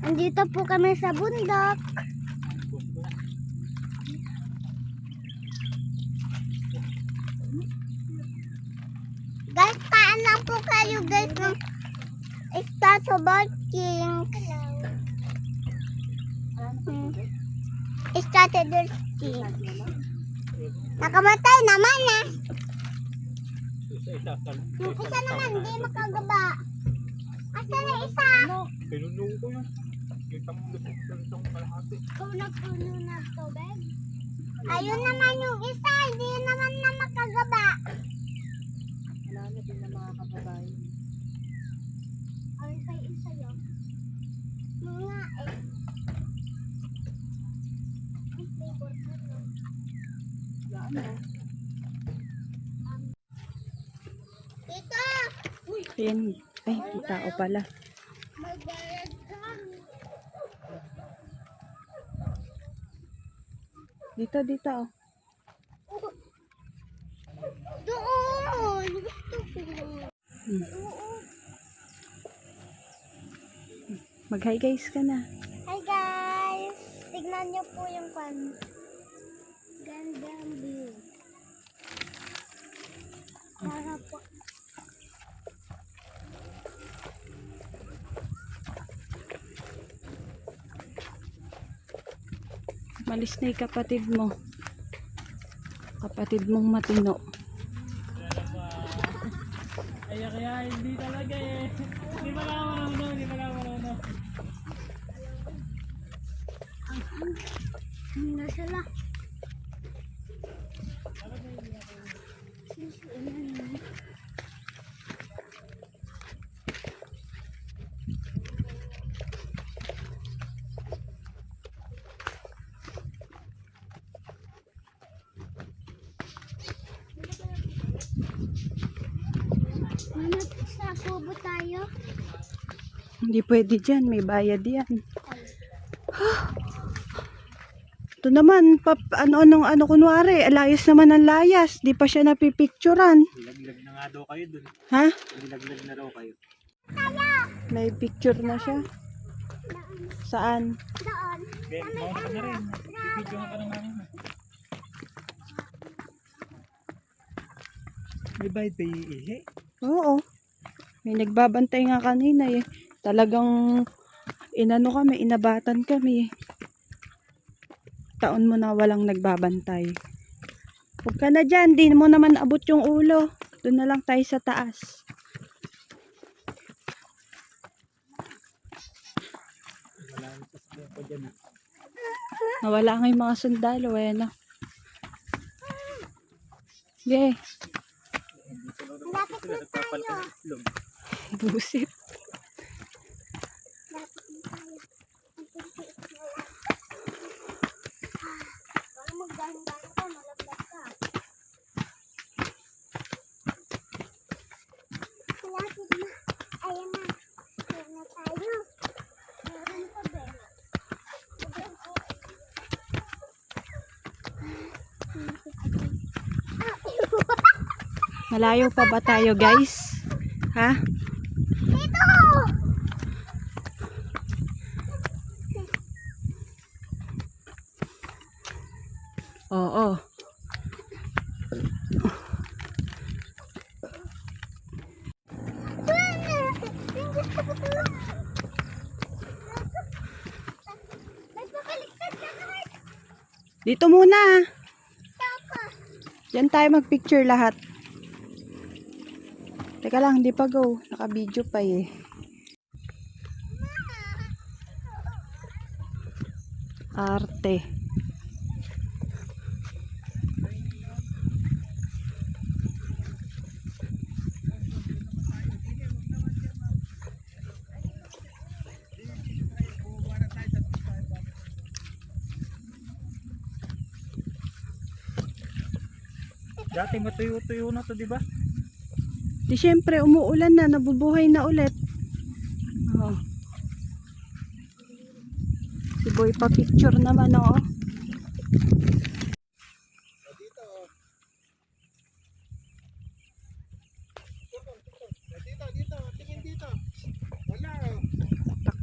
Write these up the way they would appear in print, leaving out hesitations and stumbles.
Andito po kami sa bundok. Guys, kaan lang po kayo guys ng Statue King. Statue King. Nakamatay naman eh. Yung isa naman, hindi makagaba. Asa na isa? Pinunong ko yun. Kita mo nagpupuntang kalahati. Kung nagpuno na tubig. Ayun naman yung isa, hindi naman na makagaba. Wala na din na mga kababayan. Ay, kay isa yun. Mga eh. Ang flavor na to. Wala na. Tito! Ayan. Ay, may tao pala. Magbayad kami. Dito, dito. Oh. Doon! Gusto ko. Mag-hi guys ka na. Hi guys! Tignan niyo po yung pan. Gandang view. Para po. Malis na yung kapatid mo. Kapatid mong matino. Kaya hindi talaga eh. Hindi pa lang. Hindi na sila. Mama, sa kubo tayo. Hindi pwede dyan. May bayad yan. Ito naman, ano kunwari, alayas naman ang layas. Di pa siya napipicturan. Nilaglag na nga daw kayo dun. Ha? Nilaglag na raw kayo. May picture na siya. Saan? Doon. Okay, mauna ka na rin. Video ka na namin. May bayad ba iihi? Oo. May nagbabantay nga kanina eh. Talagang inabatan kami. Taon mo na walang nagbabantay. Huwag ka na dyan, di mo naman abot yung ulo. Doon na lang tayo sa taas. Wala nang sasakyan ko dyan. Nawala nga yung mga sundalo eh, no? Yeah. Lapit na tayo. Busit. Para magdahan-dahan ka, malaglag ka. Lapit na. Ayan na. Ayan na tayo. Meron pa ba? Malayo pa ba tayo, guys? Ha? Dito! Oo. Dito muna. Diyan tayo mag-picture lahat. Teka lang, hindi pa go. Naka-video pa eh. Arte. Dati matuyo-tuyo na to, di ba? Di syempre, umuulan na, nabubuhay na ulit. Oh. Si Boy pa picture naman, oh.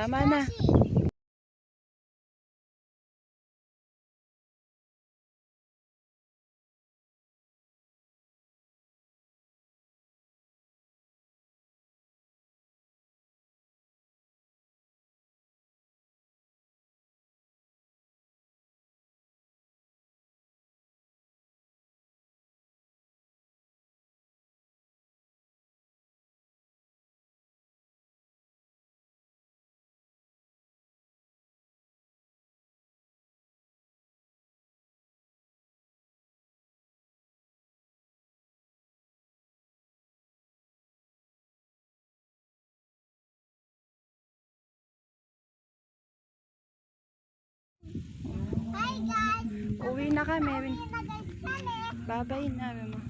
Tama na. Hi guys! Uwi na kami. Uwi na guys kami. Babay na, Mama.